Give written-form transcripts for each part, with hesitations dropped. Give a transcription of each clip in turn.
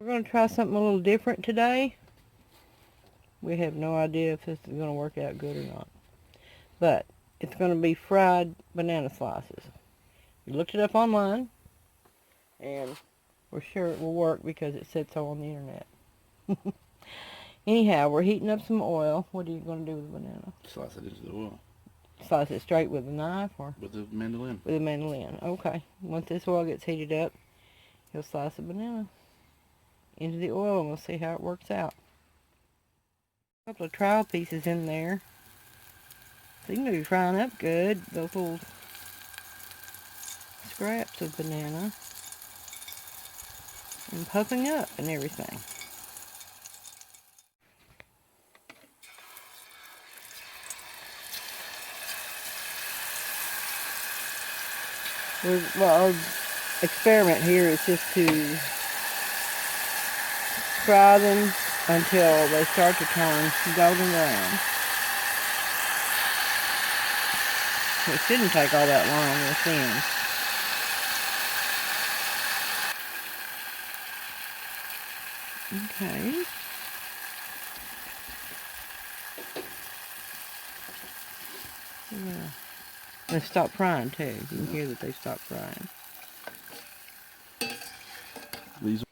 We're going to try something a little different today. We have no idea if this is going to work out good or not. But it's going to be fried banana slices. We looked it up online, and we're sure it will work because it said so on the internet. Anyhow, we're heating up some oil. What are you going to do with the banana? Slice it into the oil. Slice it straight with a knife or? With a mandolin. With a mandolin. Okay. Once this oil gets heated up, you'll slice a banana into the oil and we'll see how it works out. A couple of trial pieces in there. Seem to be frying up good. Those little scraps of banana. And puffing up and everything. Well, our experiment here is just to fry them until they start to turn golden brown. It shouldn't take all that long, we'll see. Okay. Yeah. They stop frying too. You can hear that they stop frying. These.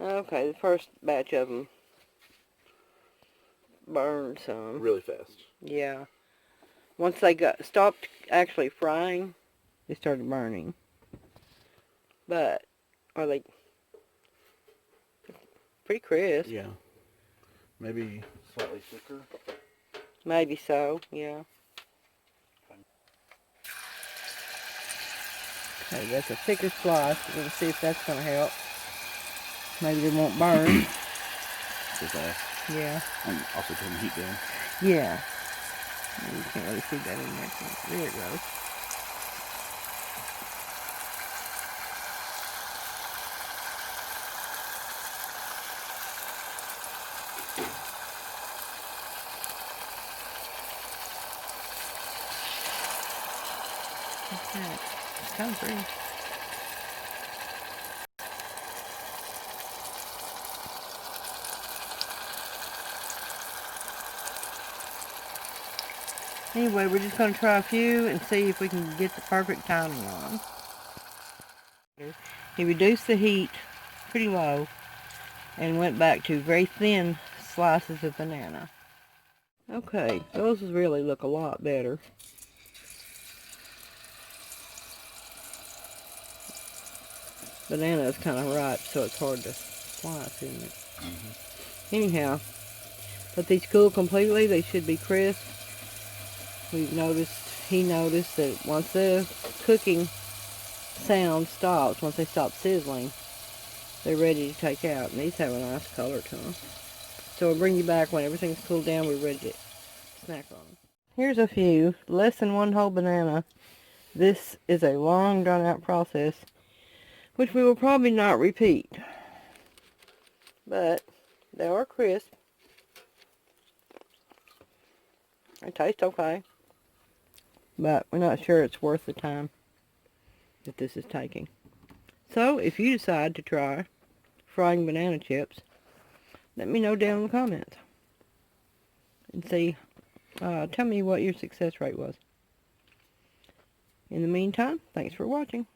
Okay, the first batch of them burned some. Really fast. Yeah. Once they stopped actually frying, they started burning. But are they pretty crisp? Yeah. Maybe slightly thicker. Maybe so, yeah. Okay, that's a thicker slice. We're going to see if that's going to help. Maybe they won't burn. So fast. Yeah. And also turn the heat down. Yeah. You can't really see that in there. There it goes. Okay. It's kind of pretty. Anyway, we're just going to try a few and see if we can get the perfect timing on. He reduced the heat pretty low and went back to very thin slices of banana. Okay, those really look a lot better. Banana is kind of ripe, so it's hard to slice, isn't it? Mm-hmm. Anyhow, let these cool completely. They should be crisp. He noticed that once the cooking sound stops, once they stop sizzling, they're ready to take out. And these have a nice color to them. So we'll bring you back when everything's cooled down. We're ready to snack on them. Here's a few. Less than one whole banana. This is a long, drawn-out process, which we will probably not repeat. But they are crisp. They taste okay. But we're not sure it's worth the time that this is taking. So, if you decide to try frying banana chips, let me know down in the comments. And see, tell me what your success rate was. In the meantime, thanks for watching.